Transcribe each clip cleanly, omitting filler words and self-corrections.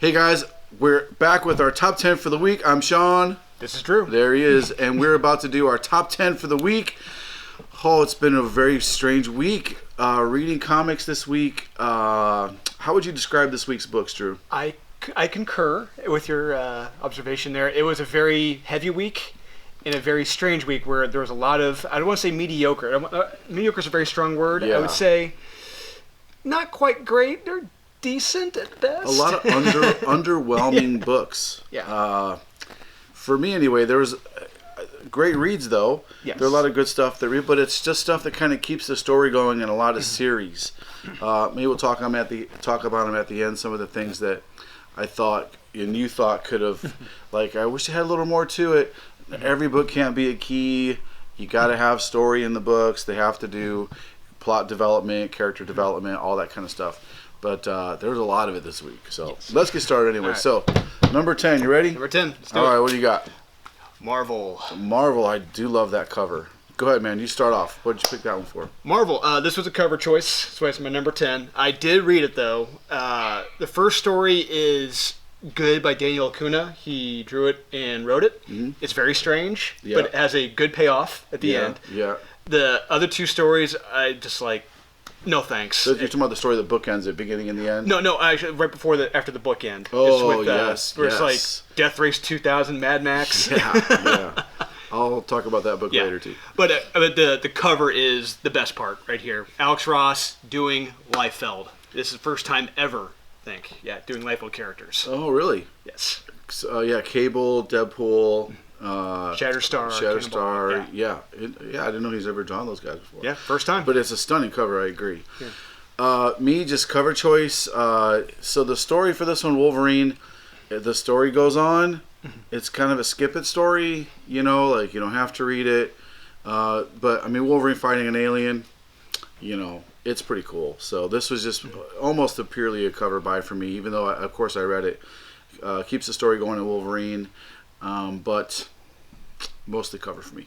Hey guys, we're back with our top 10 for the week. I'm Shawn. This is Drew. There he is. And we're about to do our top 10 for the week. Oh, it's been a very strange week. Reading comics this week. How would you describe this week's books, Drew? I concur with your observation there. It was a very heavy week and a very strange week where there was a lot of, I don't want to say mediocre. Mediocre is a very strong word. Yeah. I would say not quite great. They're decent at best. A lot of underwhelming books. Yeah. For me, anyway, there was great reads, though. Yes. There are a lot of good stuff that read, but it's just stuff that kind of keeps the story going in a lot of series. Maybe we'll talk about them at the end. Some of the things that I thought and you thought could have, like, I wish it had a little more to it. Every book can't be a key. You got to have story in the books. They have to do plot development, character development, all that kind of stuff. But there was a lot of it this week. So let's get started anyway. Right. So, number 10, you ready? Number 10. Let's do all it. right, what do you got? Marvel. Marvel, I do love that cover. Go ahead, man. You start off. What did you pick that one for? Marvel. This was a cover choice. So it's my number 10. I did read it, though. The first story is good by Daniel Acuna. He drew it and wrote it. Mm-hmm. It's very strange, but it has a good payoff at the end. Yeah. The other two stories, I just like, no thanks. So you're talking about the story that bookends it, beginning and the end? No, actually, right before after the bookend. Oh, it's with, yes. Where it's like Death Race 2000, Mad Max. Yeah. I'll talk about that book later, too. But the cover is the best part right here. Alex Ross doing Liefeld. This is the first time ever, I think. Yeah, doing Liefeld characters. Oh, really? Yes. Cable, Deadpool, Shatterstar. Yeah. I didn't know he's ever drawn those guys before. Yeah, first time. But it's a stunning cover, I agree. Yeah. Me, just cover choice. So the story for this one, Wolverine, the story goes on. It's kind of a skip it story, like you don't have to read it. But I mean, Wolverine fighting an alien, it's pretty cool. So this was just almost purely a cover buy for me, even though of course I read it. Keeps the story going in Wolverine, but mostly cover for me.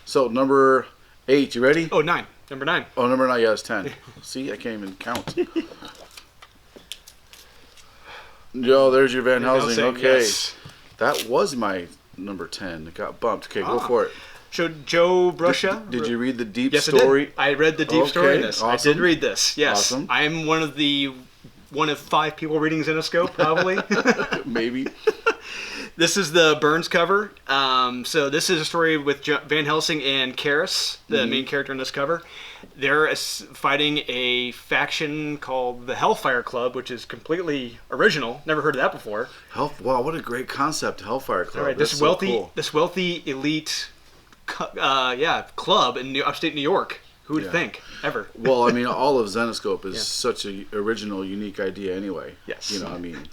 So number 8, you ready? Oh, 9. Number 9. Oh, number 9, yeah, it's 10. See, I can't even count. Joe, there's your Van Helsing. Okay. Yes. That was my number 10. It got bumped. Okay, go for it. So Joe Bruscia. Did you read the deep yes, story? I read the deep story in this. Awesome. I did read this. Yes. Awesome. I am one of 5 people reading Xenoscope, probably. Maybe. This is the Burns cover. So this is a story with Van Helsing and Karis, the main character in this cover. They're fighting a faction called the Hellfire Club, which is completely original. Never heard of that before. Wow, what a great concept, Hellfire Club. All right, this wealthy elite, club in upstate New York. Who would think ever? Well, I mean, all of Xenoscope is such an original, unique idea anyway. Yes. I mean,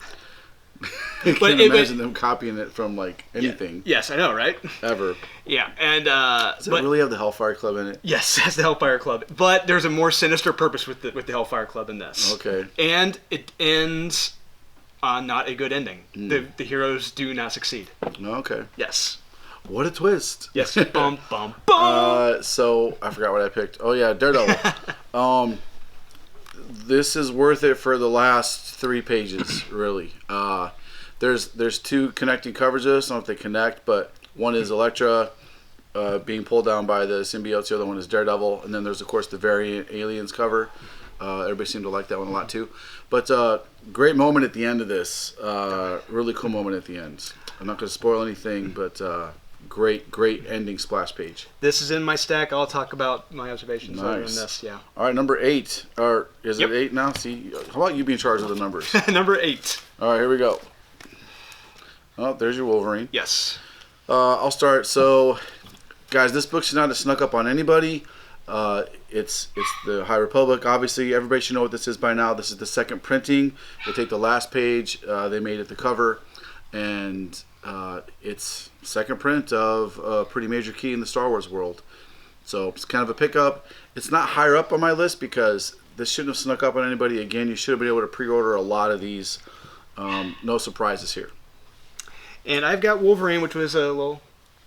I can't imagine them copying it from like anything. Yeah. Yes, I know, right? Ever. Yeah, and does it really have the Hellfire Club in it? Yes, it has the Hellfire Club, but there's a more sinister purpose with the Hellfire Club in this. Okay. And it ends on not a good ending. The heroes do not succeed. Okay. Yes. What a twist. Yes. Bum, bum, bum. So, I forgot what I picked. Oh, yeah, Daredevil. This is worth it for the last 3 pages, really. There's 2 connecting covers of this. I don't know if they connect, but one is Elektra being pulled down by the symbiotes. The other one is Daredevil. And then there's, of course, the Variant Aliens cover. Everybody seemed to like that one a lot, too. But great moment at the end of this. Really cool moment at the end. I'm not going to spoil anything, but... Great ending splash page. This is in my stack. I'll talk about my observations on this. Yeah. All right, number 8. Or is it 8 now? See, how about you be in charge of the numbers? Number 8. All right, here we go. Oh, there's your Wolverine. Yes. I'll start. So, guys, this book should not have snuck up on anybody. It's the High Republic. Obviously, everybody should know what this is by now. This is the second printing. They take the last page. They made it the cover, and it's second print of a pretty major key in the Star Wars world. So it's kind of a pickup. It's not higher up on my list because this shouldn't have snuck up on anybody. Again, you should have been able to pre-order a lot of these. No surprises here. And I've got Wolverine, which was a little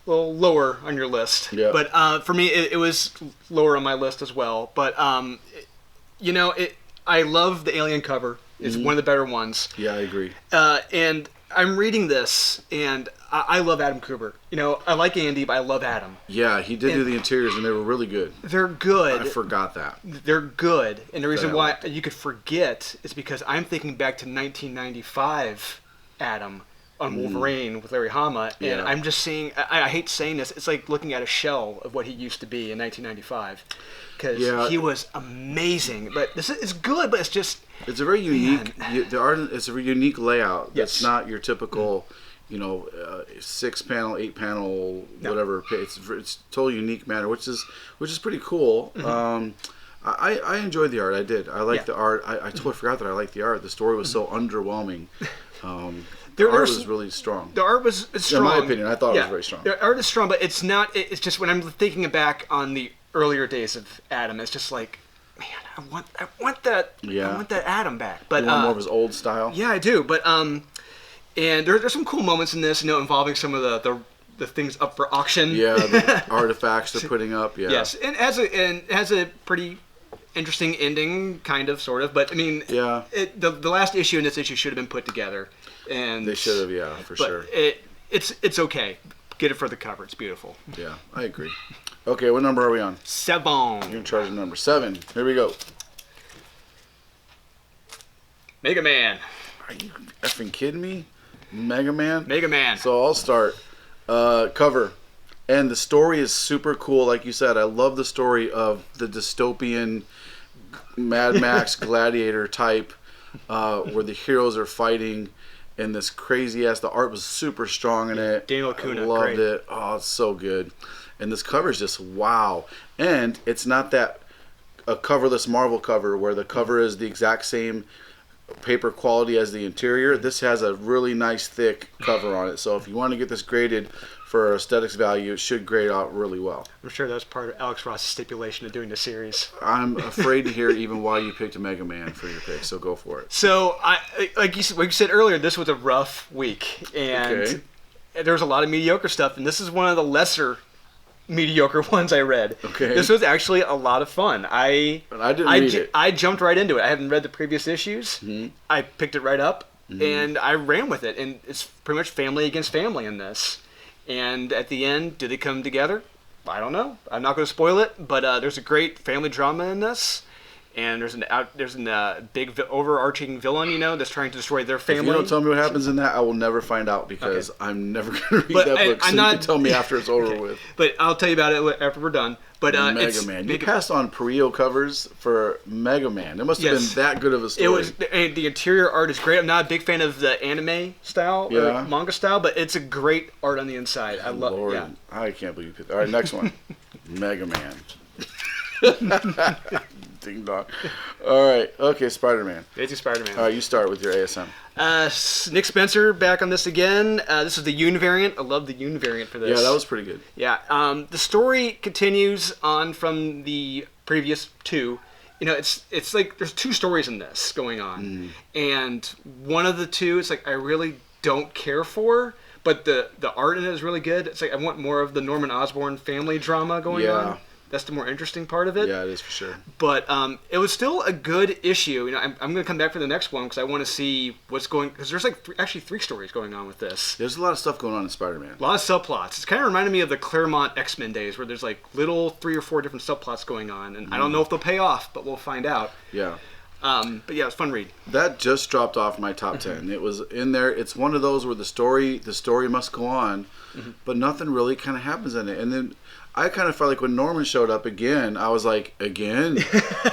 lower on your list. Yeah. But for me, it was lower on my list as well. But I love the Alien cover. It's one of the better ones. Yeah, I agree. And I'm reading this, and I love Adam Kubert. You know, I like Andy, but I love Adam. Yeah, he did do the interiors, and they were really good. They're good. I forgot that. They're good. And the reason why you could forget is because I'm thinking back to 1995 Adam on Wolverine with Larry Hama, and I'm just seeing, I hate saying this, it's like looking at a shell of what he used to be in 1995. Because he was amazing. But this is good, but it's just... It's a very unique, it's a unique layout. Yes. It's not your typical, 6-panel, 8-panel, whatever. It's totally unique manner, which is pretty cool. I enjoyed the art. I did. I liked the art. I totally forgot that I liked the art. The story was so underwhelming. The art was really strong. The art was strong. In my opinion, I thought it was very strong. The art is strong, but it's not. It's just when I'm thinking back on the earlier days of Adam, it's just like, man, I want that. I want that Adam back. But you want more of his old style. Yeah, I do. But and there's some cool moments in this, involving some of the things up for auction. Yeah, the artifacts they're putting up. Yeah. Yes, and it has a pretty interesting ending, kind of, sort of. But I mean, the last issue and this issue should have been put together, and they should have, for sure. It's okay. Get it for the cover. It's beautiful. Yeah, I agree. Okay, what number are we on? 7. You're in charge of number 7. Here we go. Mega Man. Are you effing kidding me? Mega Man? Mega Man. So I'll start. Cover. And the story is super cool. Like you said, I love the story of the dystopian Mad Max gladiator type where the heroes are fighting in this crazy ass. The art was super strong in it. Daniel Kuna, I loved it. Oh, it's so good. And this cover is just wow. And it's not that a coverless Marvel cover where the cover is the exact same paper quality as the interior. This has a really nice thick cover on it. So if you want to get this graded for aesthetics value, it should grade out really well. I'm sure that's part of Alex Ross's stipulation of doing the series. I'm afraid to hear even why you picked a Mega Man for your pick, so go for it. So, like you said earlier, this was a rough week, and there was a lot of mediocre stuff, and this is one of the lesser mediocre ones I read. Okay. This was actually a lot of fun. I didn't read it. I jumped right into it. I haven't read the previous issues. Mm-hmm. I picked it right up, and I ran with it, and it's pretty much family against family in this. And at the end, do they come together? I don't know. I'm not going to spoil it, but there's a great family drama in this. And there's a big overarching villain, that's trying to destroy their family. If you don't tell me what happens in that, I will never find out because I'm never going to read that book. So you can tell me after it's over with. But I'll tell you about it after we're done. But Mega Man. You passed on Perio covers for Mega Man. It must have been that good of a story. It was. The interior art is great. I'm not a big fan of the anime style or manga style, but it's a great art on the inside. I love it. Yeah. I can't believe you picked. All right, next one. Mega Man. Ding dong. All right. Okay, SpiderMan. Amazing SpiderMan. All right, you start with your ASM. Nick Spencer back on this again. This is the Univariant. I love the Univariant for this. Yeah, that was pretty good. Yeah. The story continues on from the previous two. It's like there's two stories in this going on, and one of the two, it's like I really don't care for. But the art in it is really good. It's like I want more of the Norman Osborn family drama going on. That's the more interesting part of it. Yeah, it is for sure. But it was still a good issue. I'm going to come back for the next one because I want to see what's going. Because there's actually three stories going on with this. There's a lot of stuff going on in Spider-Man. A lot of subplots. It's kind of reminded me of the Claremont XMen days where there's like little 3 or 4 different subplots going on, and I don't know if they'll pay off, but we'll find out. Yeah. But yeah, it's a fun read. That just dropped off my top 10. It was in there. It's one of those where the story must go on, but nothing really kind of happens in it. And then I kind of felt like when Norman showed up again, I was like, again?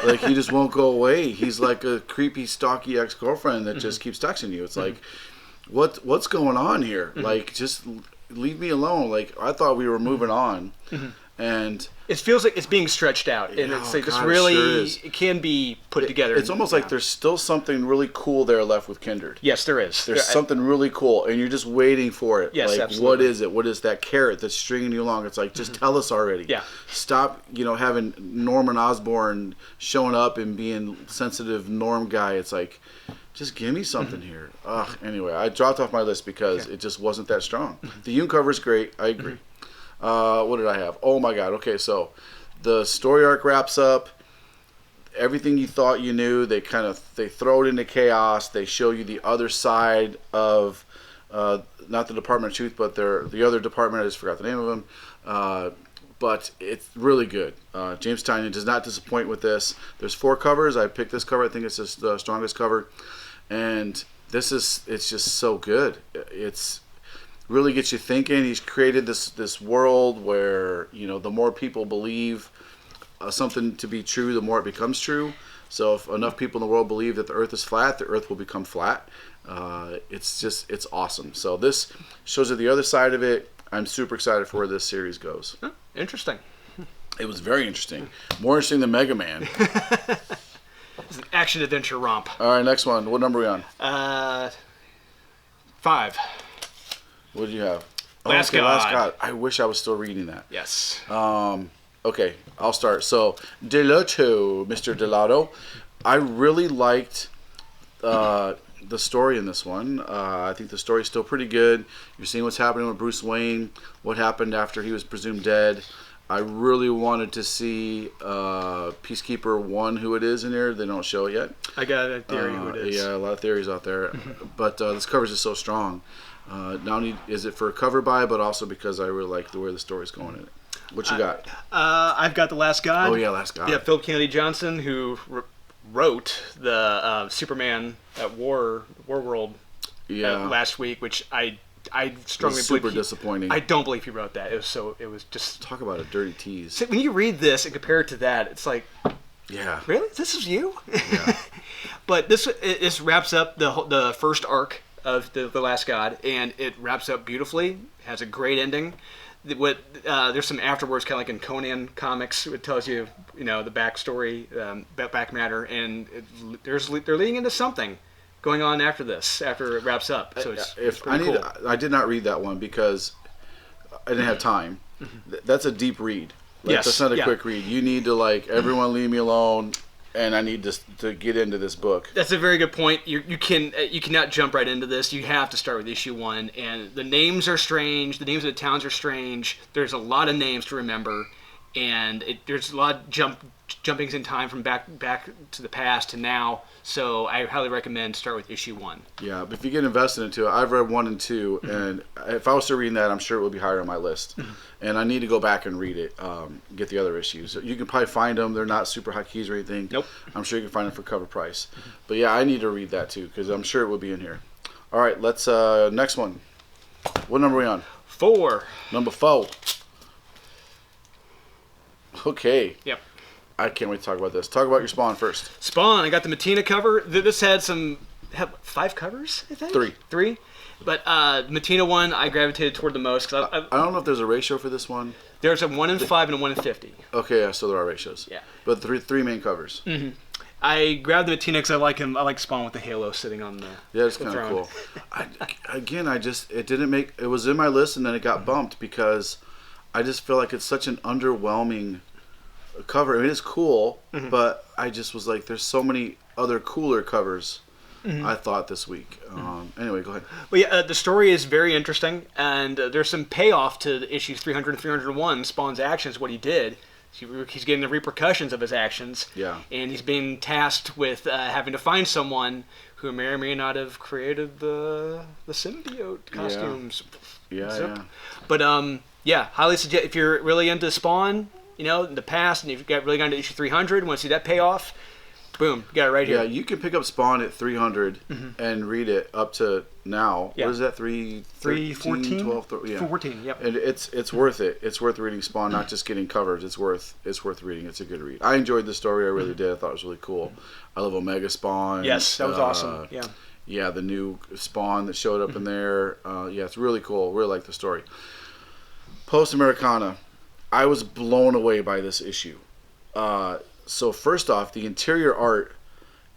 Like, he just won't go away. He's like a creepy, stalky ex-girlfriend that just keeps texting you. It's like, what's going on here? Like, just leave me alone. Like, I thought we were moving on. And it feels like it's being stretched out, and it's like this really it can be put together. It's almost like there's still something really cool there left with Kindred. Yes, there is. There's something really cool, and you're just waiting for it. Yes, like, absolutely. What is it? What is that carrot that's stringing you along? It's like, just tell us already. Yeah. Stop, having Norman Osborn showing up and being sensitive Norm guy. It's like, just give me something here. Ugh. Anyway, I dropped off my list because it just wasn't that strong. The Yoon cover is great. I agree. What did I have? Oh my god. Okay, so the story arc wraps up, everything you thought you knew, they throw it into chaos. They show you the other side of not the Department of Truth, but the other department. I just forgot the name of them. But it's really good. James Tynion does not disappoint with this. There's 4 covers. I picked this cover. I think it's the strongest cover. And it's just so good. It's really gets you thinking. He's created this world where, the more people believe something to be true, the more it becomes true. So if enough people in the world believe that the earth is flat, the earth will become flat. It's awesome. So this shows you the other side of it. I'm super excited for where this series goes. Huh, interesting. It was very interesting. More interesting than Mega Man. It's an action-adventure romp. All right, next one. What number are we on? 5. What did you have? Last God. Last God. I wish I was still reading that. Yes. Okay, I'll start. So, Mr. Delato. I really liked the story in this one. I think the story's still pretty good. You're seeing what's happening with Bruce Wayne, what happened after he was presumed dead. I really wanted to see Peacekeeper 1, who it is in here. They don't show it yet. I got a theory who it is. Yeah, a lot of theories out there. But this cover is just so strong. Not only is it for a cover buy, but also because I really like where the story's going in it. What you got? I've got The Last God. Oh, yeah, Last God. Yeah, Philip Kennedy Johnson, who wrote the Superman at War World last week, which I strongly believe super disappointing. I don't believe he wrote that. It was just talk about a dirty tease. So when you read this and compare it to that, it's like, yeah, really, this is you. Yeah. But this wraps up the first arc of the Last God, and it wraps up beautifully. Has a great ending. There's some afterwards, kind of like in Conan comics. It tells you, the backstory, back matter, and they're leading into something going on after it wraps up. So it's pretty cool. I did not read that one because I didn't have time. That's a deep read. Yes, that's not a quick read. You need to everyone leave me alone, and I need to get into this book. That's a very good point. You cannot jump right into this. You have to start with issue 1, and the names are strange. The names of the towns are strange. There's a lot of names to remember, and there's a lot of jumpings in time from back to the past to now. So I highly recommend start with issue 1. Yeah, but if you get invested into it, I've read 1 and 2, and if I was still reading that, I'm sure it would be higher on my list. And I need to go back and read it, get the other issues. You can probably find them. They're not super high keys or anything. Nope. I'm sure you can find them for cover price. But yeah, I need to read that too because I'm sure it will be in here. All right, let's next one. What number are we on? 4. Number 4. Okay. Yep. I can't wait to talk about this. Talk about your Spawn first. Spawn. I got the Matina cover. This had 5 covers, I think? 3. But Matina one, I gravitated toward the most. Cause I don't know if there's a ratio for this one. There's a 1 in 5 and a 1 in 50. Okay, yeah, so there are ratios. Yeah. But three main covers. Mm-hmm. I grabbed the Matina because I like him. I like Spawn with the halo sitting on the Yeah, it's kind of cool. It didn't make... It was in my list and then it got bumped because I just feel like it's such an underwhelming cover. I mean, it's cool, but I just was like, there's so many other cooler covers I thought this week. Anyway, go ahead. Well, yeah, the story is very interesting, and there's some payoff to the issues 300 and 301, Spawn's actions, what he did. He's getting the repercussions of his actions, and he's being tasked with having to find someone who may or may not have created the symbiote costumes. Yeah. But, highly suggest if you're really into Spawn, in the past, and you've really gone to issue 300, want to see that payoff, boom, you got it right here. Yeah, you can pick up Spawn at 300 and read it up to now. Yeah. What is that? 314, 12, 14, yep. And it's worth it. It's worth reading Spawn, not just getting covers. It's worth reading. It's a good read. I enjoyed the story. I really did. I thought it was really cool. I love Omega Spawn. Yes, that was awesome. Yeah. Yeah, the new Spawn that showed up in there. It's really cool. Really like the story. Post Americana. I was blown away by this issue. So first off, the interior art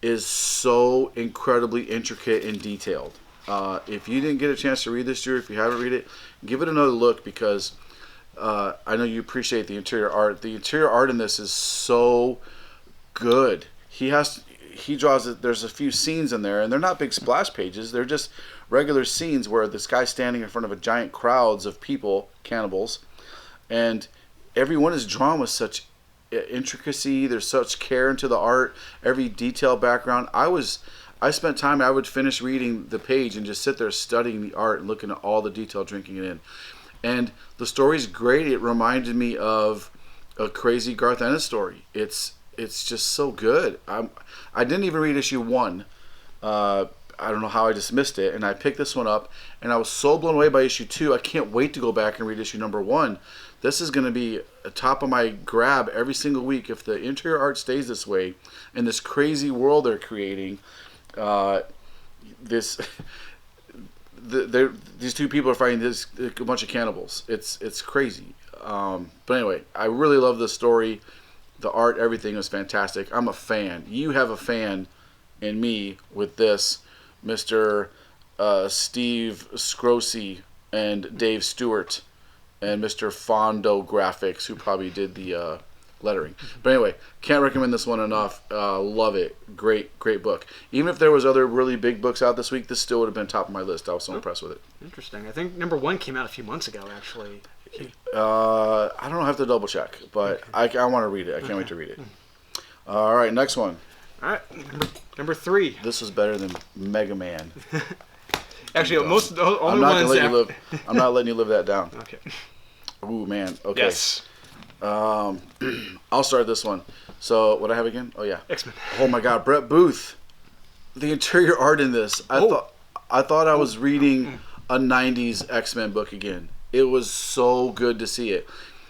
is so incredibly intricate and detailed. If you didn't get a chance to read this, Drew, if you haven't read it, give it another look because I know you appreciate the interior art. The interior art in this is so good. He draws it. There's a few scenes in there, and they're not big splash pages. They're just regular scenes where this guy's standing in front of a giant crowds of people, cannibals, and everyone is drawn with such intricacy. There's such care into the art, every detail background. I spent time. I would finish reading the page and just sit there studying the art and looking at all the detail, drinking it in. And the story's great. It reminded me of a crazy Garth Ennis story. It's just so good. I didn't even read issue 1. I don't know how I just missed it, and I picked this one up, and I was so blown away by issue 2. I can't wait to go back and read issue number 1. This is going to be a top of my grab every single week if the interior art stays this way, in this crazy world they're creating. These two people are fighting a bunch of cannibals. It's crazy. But anyway, I really love this story. The art, everything is fantastic. I'm a fan. You have a fan in me with this. Mr. Steve Scrosey and Dave Stewart and Mr. Fondo Graphics, who probably did the lettering. But anyway, can't recommend this one enough. Love it. Great book. Even if there was other really big books out this week, this still would have been top of my list. I was so impressed with it. Interesting. I think number 1 came out a few months ago, actually. I don't know. I have to double check, but okay. I want to read it. I can't wait to read it. All right, next one. All right, number 3. This is better than Mega Man. Actually, most the only ones. I'm not letting you live that down. Okay. Ooh, man. Okay. Yes. I'll start this one. So, what I have again? Oh yeah. X-Men. Oh my God, Brett Booth. The interior art in this. I thought I was reading a '90s X-Men book again. It was so good to see it.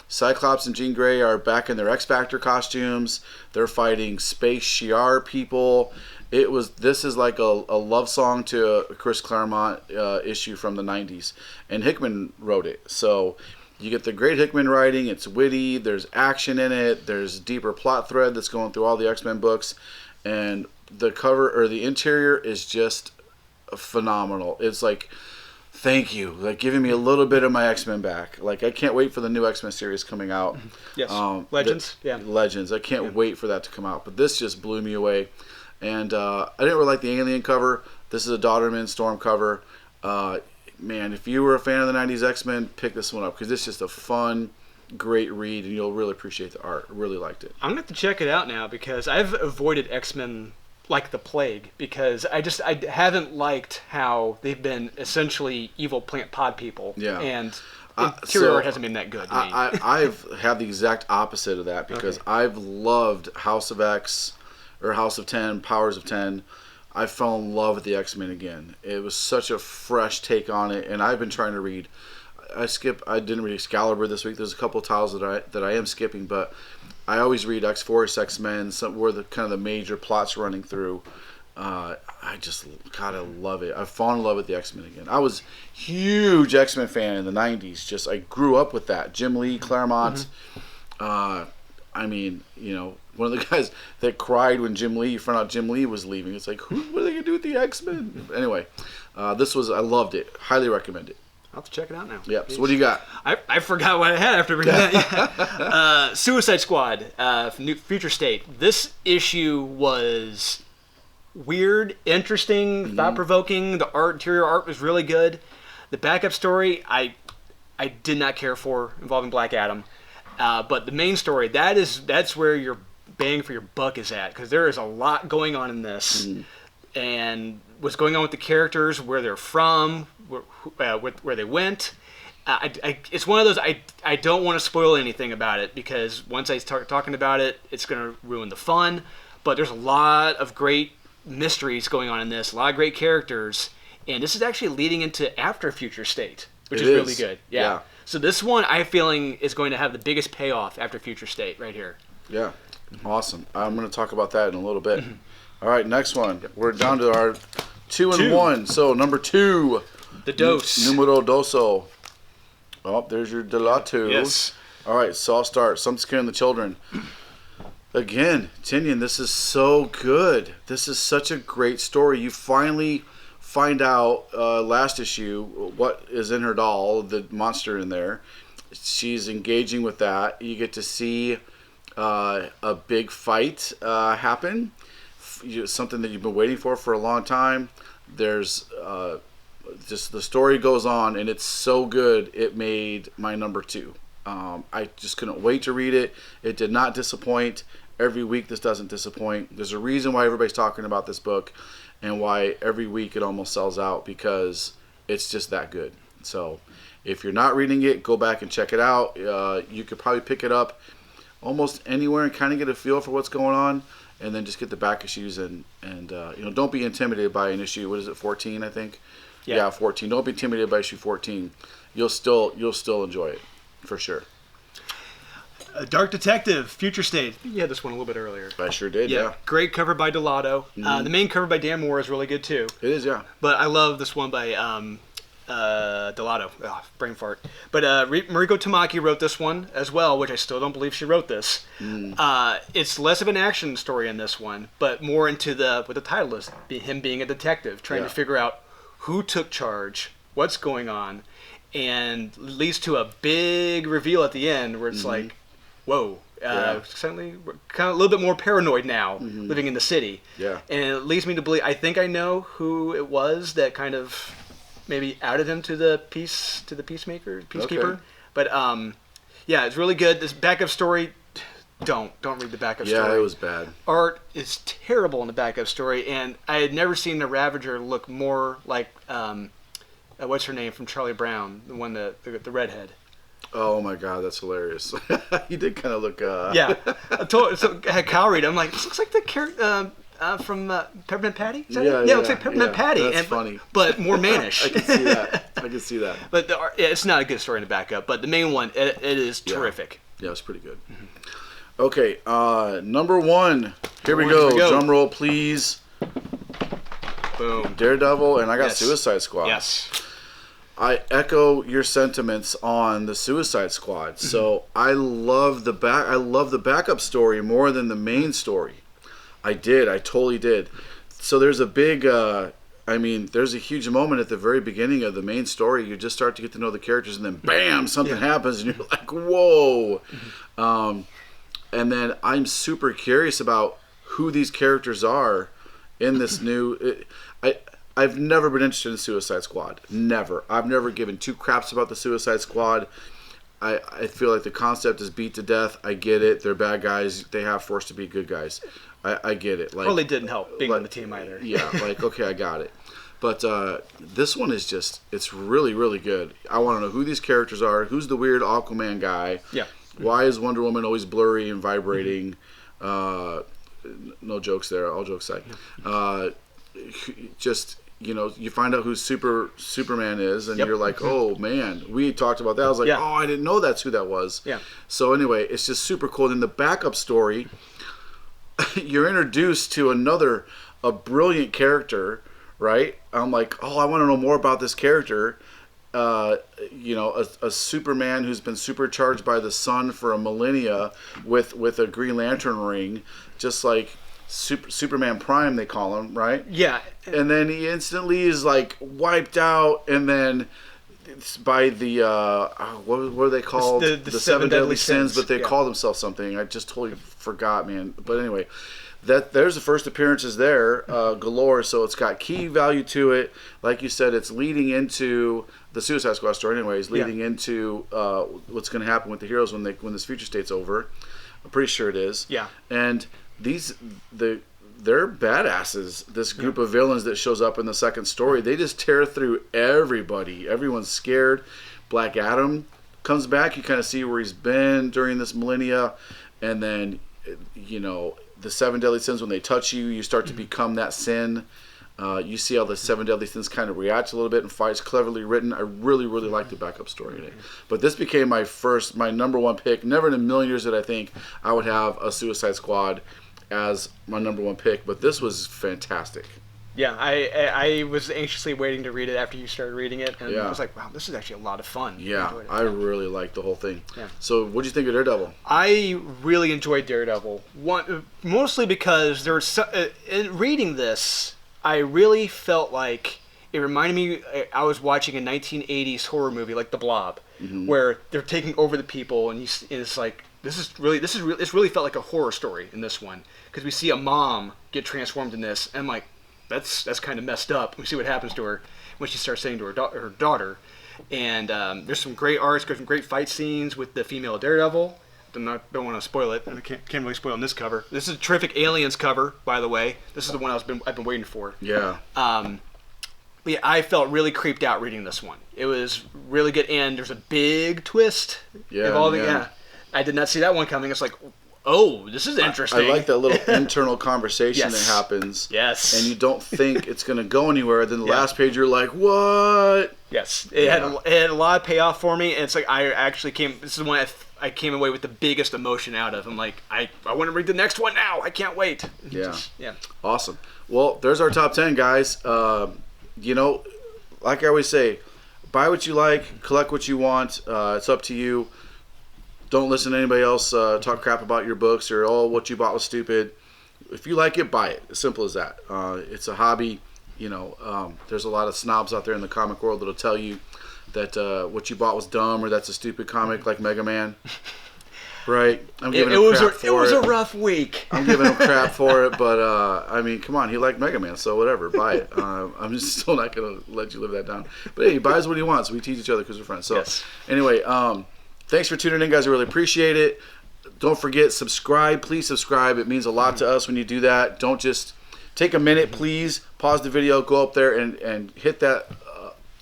Cyclops and Jean Grey are back in their X-Factor costumes. They're fighting space Shi'ar people. This is like a love song to a Chris Claremont issue from the 90s. And Hickman wrote it. So you get the great Hickman writing. It's witty. There's action in it. There's deeper plot thread that's going through all the X-Men books. And the cover or the interior is just phenomenal. It's like, thank you, like giving me a little bit of my X-Men back. Like I can't wait for the new X-Men series coming out. Yes, Legends. Legends. I can't wait for that to come out. But this just blew me away. And I didn't really like the Alien cover. This is a Daughterman Storm cover. Man, if you were a fan of the 90s X-Men, pick this one up because it's just a fun, great read, and you'll really appreciate the art. Really liked it. I'm going to have to check it out now because I've avoided X-Men like the plague because I haven't liked how they've been essentially evil plant pod people. Yeah. And interior art hasn't been that good to me. I've had the exact opposite of that because I've loved House of X or House of 10, Powers of 10. I fell in love with the X-Men again. It was such a fresh take on it, and I've been trying to read. I didn't read Excalibur this week. There's a couple of titles that I am skipping, but I always read X-Force, X-Men, where the kind of the major plots running through. I just gotta love it. I've fallen in love with the X-Men again. I was a huge X-Men fan in the 90s. I grew up with that. Jim Lee, Claremont. I mean, one of the guys that cried when you found out Jim Lee was leaving. It's like, what are they going to do with the X-Men? Anyway, I loved it. Highly recommend it. I'll have to check it out now. Yeah. So what do you got? I forgot what I had after reading that. Suicide Squad, Future State. This issue was weird, interesting, thought-provoking. The interior art was really good. The backup story, I did not care for, involving Black Adam. But the main story, that's where your bang for your buck is at, because there is a lot going on in this, and what's going on with the characters, where they're from, where they went. It's one of those, I don't want to spoil anything about it, because once I start talking about it, it's going to ruin the fun. But there's a lot of great mysteries going on in this, a lot of great characters, and this is actually leading into after Future State, which is really good. Yeah. So this one, I'm feeling, is going to have the biggest payoff after Future State right here. Yeah. Awesome. I'm going to talk about that in a little bit. All right, next one. We're down to our 2 and 1. So number 2. The dose. Numero doso. Oh, there's your Delatu. Yes. All right, so I'll start. Some Scaring the Children. Again, Tinian, this is so good. This is such a great story. You finally find out last issue what is in her doll, the monster in there. She's engaging with that. You get to see a big fight happen. Something that you've been waiting for a long time. There's just the story goes on, and it's so good. It made my number 2. I just couldn't wait to read it. It did not disappoint. Every week this doesn't disappoint. There's a reason why everybody's talking about this book and why every week it almost sells out, because it's just that good. So if you're not reading it, go back and check it out. You could probably pick it up almost anywhere and kind of get a feel for what's going on, and then just get the back issues and don't be intimidated by an issue. What is it, 14? I think. Yeah, 14. Don't be intimidated by issue 14. You'll still enjoy it for sure. Dark Detective, Future State. You had this one a little bit earlier. I sure did, yeah. Great cover by Delato. The main cover by Dan Moore is really good, too. It is, yeah. But I love this one by Delato. Oh, brain fart. But Mariko Tamaki wrote this one as well, which I still don't believe she wrote this. It's less of an action story in this one, but more into what the title is, him being a detective, trying to figure out who took charge, what's going on, and leads to a big reveal at the end where it's like, whoa, suddenly we're kind of a little bit more paranoid now, living in the city. Yeah. And it leads me to believe, I think I know who it was that kind of maybe outed him to the peacekeeper. Okay. But it's really good. This backup story, don't read the backup story. Yeah, it was bad. Art is terrible in the backup story, and I had never seen the Ravager look more like what's her name from Charlie Brown, the one the redhead. Oh my God, that's hilarious. He did kind of look. Yeah, I had Kyle read it. I'm like, this looks like the character from Peppermint Patty. Is that it? It looks like Peppermint Patty. That's funny, but more mannish. I can see that. But it's not a good story in the backup. But the main one, it is terrific. Yeah, it's pretty good. Okay, number one. Here we go. Drum roll, please. Boom. Daredevil, and I got Suicide Squad. Yes. I echo your sentiments on the Suicide Squad. So I love the backup story more than the main story. I totally did. So there's a big, there's a huge moment at the very beginning of the main story. You just start to get to know the characters, and then bam, something happens, and you're like, whoa. And then I'm super curious about who these characters are in this new. I've never been interested in Suicide Squad. Never. I've never given two craps about the Suicide Squad. I feel like the concept is beat to death. I get it. They're bad guys. They have forced to be good guys. I get it. Well, they didn't help being on the team either. Yeah, okay, I got it. But this one is it's really, really good. I want to know who these characters are. Who's the weird Aquaman guy? Yeah. Why is Wonder Woman always blurry and vibrating? No jokes there. All jokes aside. You find out who Superman is, and you're like, oh man, we talked about that. I was like, oh, I didn't know that's who that was. Yeah. So anyway, it's just super cool. And in the backup story, you're introduced to a brilliant character, right? I'm like, oh, I want to know more about this character. A Superman who's been supercharged by the sun for a millennia with a Green Lantern ring, just like Superman Prime, they call him, right? Yeah. And then he instantly is like wiped out, and then it's by the what were they called? The seven deadly sins, but they call themselves something. I just totally forgot, man. But anyway, there's the first appearances there galore. So it's got key value to it. Like you said, it's leading into the Suicide Squad story. Anyways, leading into what's going to happen with the heroes when this future state's over. I'm pretty sure it is. Yeah. And they're badasses. This group of villains that shows up in the second story, they just tear through everybody. Everyone's scared. Black Adam comes back. You kind of see where he's been during this millennia, and then the seven deadly sins. When they touch you, you start to become that sin. You see how the seven deadly sins kind of react a little bit and fights cleverly written. I really, really like the backup story in it. But this became my number one pick. Never in a million years did I think I would have a Suicide Squad as my number one pick, but this was fantastic. Yeah, I was anxiously waiting to read it after you started reading it, and I was like, wow, this is actually a lot of fun. Yeah, I really liked the whole thing. Yeah. So what did you think of Daredevil? I really enjoyed Daredevil, mostly because there was in reading this, I really felt like it reminded me I was watching a 1980s horror movie like The Blob, where they're taking over the people, and it's like, this really felt like a horror story in this one, because we see a mom get transformed in this, and I'm like, that's kind of messed up. We see what happens to her when she starts saying to her daughter, And there's some great arts, some great fight scenes with the female Daredevil. Don't want to spoil it. I can't really spoil on this cover. This is a terrific Aliens cover, by the way. This is the one I've been waiting for. Yeah. But yeah, I felt really creeped out reading this one. It was really good, and there's a big twist involving. Yeah, I did not see that one coming. It's like, oh, this is interesting. I like that little internal conversation that happens. Yes. And you don't think it's going to go anywhere. Then the last page, you're like, what? Yes. It had a lot of payoff for me, and it's like I actually came. This is when I came away with the biggest emotion out of. I'm like, I want to read the next one now. I can't wait. Yeah. Yeah. Awesome. Well, there's our top 10, guys. You know, like I always say, buy what you like, collect what you want. It's up to you. Don't listen to anybody else talk crap about your books or, oh, what you bought was stupid. If you like it, buy it. As simple as that. It's a hobby. You know, there's a lot of snobs out there in the comic world that'll tell you that what you bought was dumb or that's a stupid comic like Mega Man. Right? I'm giving him crap for it. It was a rough week. I'm giving him crap for it, but I mean, come on, he liked Mega Man, so whatever, buy it. I'm just still not gonna let you live that down. But hey, he buys what he wants. We teach each other because we're friends. So anyway, thanks for tuning in, guys. I really appreciate it. Don't forget, subscribe. Please subscribe. It means a lot to us when you do that. Don't just take a minute, please. Pause the video, go up there and hit that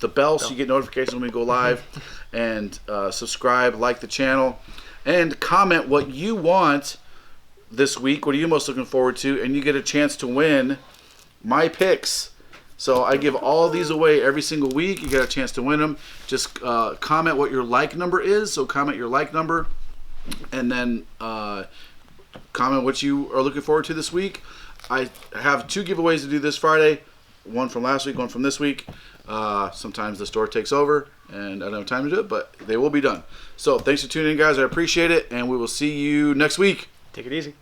the bell so you get notifications when we go live, and subscribe, like the channel. And comment what you want this week. What are you most looking forward to? And you get a chance to win my picks. So I give all these away every single week. You get a chance to win them. Just comment what your like number is. So comment your like number. And then comment what you are looking forward to this week. I have 2 giveaways to do this Friday. One from last week, one from this week. Sometimes the store takes over and I don't have time to do it, but they will be done. So thanks for tuning in, guys. I appreciate it, and we will see you next week. Take it easy.